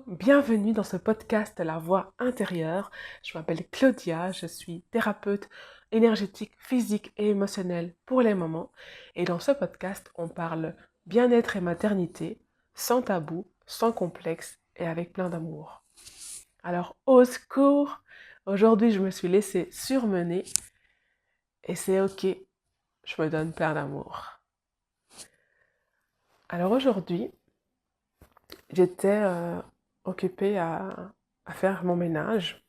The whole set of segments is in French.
Bienvenue dans ce podcast La Voix intérieure. Je m'appelle Claudia, je suis thérapeute énergétique, physique et émotionnelle pour les mamans. Et dans ce podcast, on parle bien-être et maternité, sans tabou, sans complexe et avec plein d'amour. Alors, au secours, aujourd'hui je me suis laissée surmener et c'est ok, je me donne plein d'amour. Alors aujourd'hui, j'étais occupée à faire mon ménage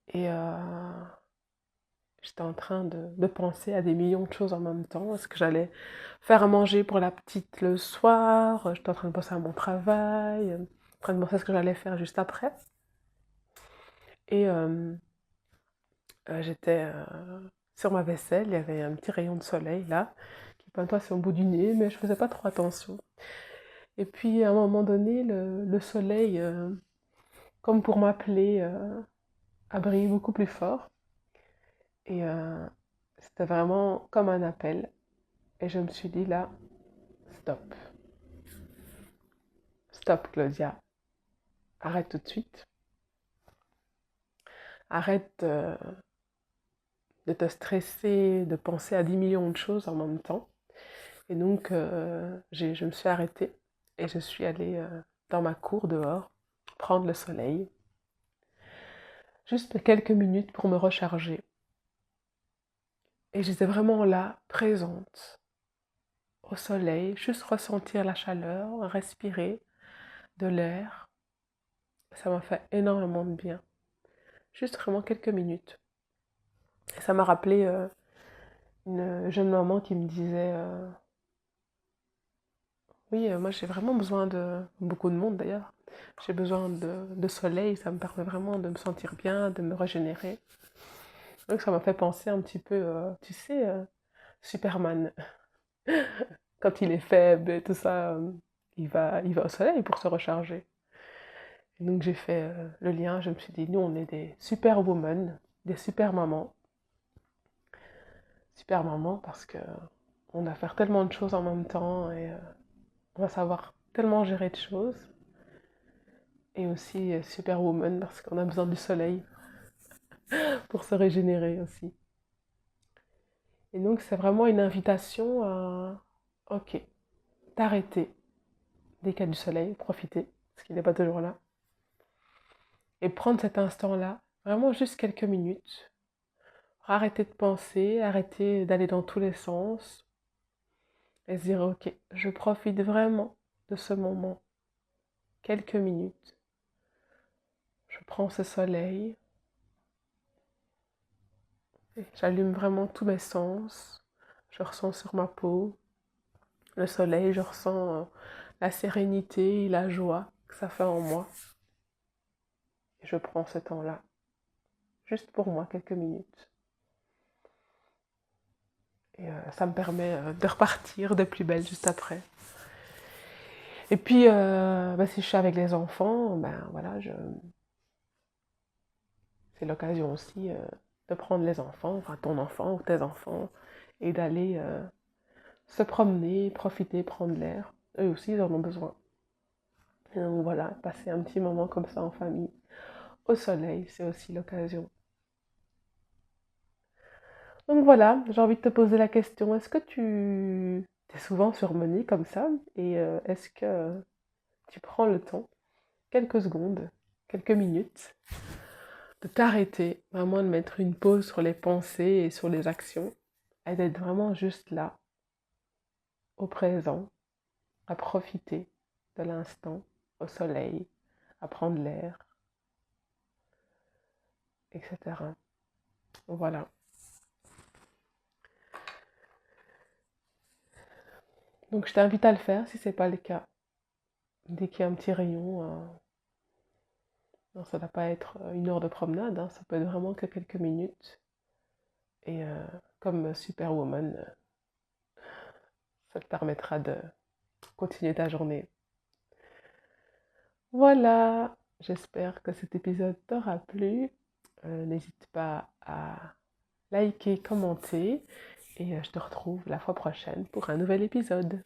et j'étais en train de penser à des millions de choses en même temps. Est-ce que j'allais faire à manger pour la petite le soir? J'étais en train de penser à mon travail, en train de penser à ce que j'allais faire juste après. Et j'étais sur ma vaisselle, il y avait un petit rayon de soleil là, qui pointait sur le bout du nez, mais je faisais pas trop attention. Et puis à un moment donné, le soleil, comme pour m'appeler, a brillé beaucoup plus fort. Et c'était vraiment comme un appel. Et je me suis dit là, stop. Stop, Claudia. Arrête tout de suite. Arrête de te stresser, de penser à 10 millions de choses en même temps. Et donc, je me suis arrêtée et je suis allée dans ma cour dehors, prendre le soleil. Juste quelques minutes pour me recharger. Et j'étais vraiment là, présente, au soleil, juste ressentir la chaleur, respirer de l'air. Ça m'a fait énormément de bien. Juste vraiment quelques minutes. Et ça m'a rappelé une jeune maman qui me disait oui, moi j'ai vraiment besoin de beaucoup de monde d'ailleurs. J'ai besoin de soleil, ça me permet vraiment de me sentir bien, de me régénérer. Donc ça m'a fait penser un petit peu, tu sais, Superman. Quand il est faible et tout ça, il va au soleil pour se recharger. Et donc j'ai fait le lien, je me suis dit, nous on est des super women, des super mamans. Super maman parce que on va faire tellement de choses en même temps et on va savoir tellement gérer de choses. Et aussi Superwoman parce qu'on a besoin du soleil pour se régénérer aussi. Et donc c'est vraiment une invitation à, ok, t'arrêter dès qu'il y a du soleil, profiter, parce qu'il n'est pas toujours là. Et prendre cet instant-là, vraiment juste quelques minutes, arrêter de penser, arrêter d'aller dans tous les sens, et se dire, ok, je profite vraiment de ce moment, quelques minutes. Je prends ce soleil, j'allume vraiment tous mes sens. Je ressens sur ma peau le soleil, je ressens la sérénité et la joie que ça fait en moi. Et je prends ce temps-là, juste pour moi, quelques minutes. Et ça me permet de repartir de plus belle juste après. Et puis, si je suis avec les enfants, voilà, c'est l'occasion aussi de prendre les enfants, enfin ton enfant ou tes enfants, et d'aller se promener, profiter, prendre l'air. Eux aussi, ils en ont besoin. Et donc voilà, passer un petit moment comme ça en famille, au soleil, c'est aussi l'occasion. Donc voilà, j'ai envie de te poser la question, est-ce que tu es souvent surmené comme ça? Et est-ce que tu prends le temps, quelques secondes, quelques minutes, de t'arrêter, vraiment de mettre une pause sur les pensées et sur les actions, et d'être vraiment juste là, au présent, à profiter de l'instant, au soleil, à prendre l'air, etc. Voilà. Donc je t'invite à le faire si ce n'est pas le cas. Dès qu'il y a un petit rayon, non, ça ne va pas être une heure de promenade, hein, ça peut être vraiment que quelques minutes. Et comme Superwoman, ça te permettra de continuer ta journée. Voilà, j'espère que cet épisode t'aura plu. N'hésite pas à liker, commenter et je te retrouve la fois prochaine pour un nouvel épisode.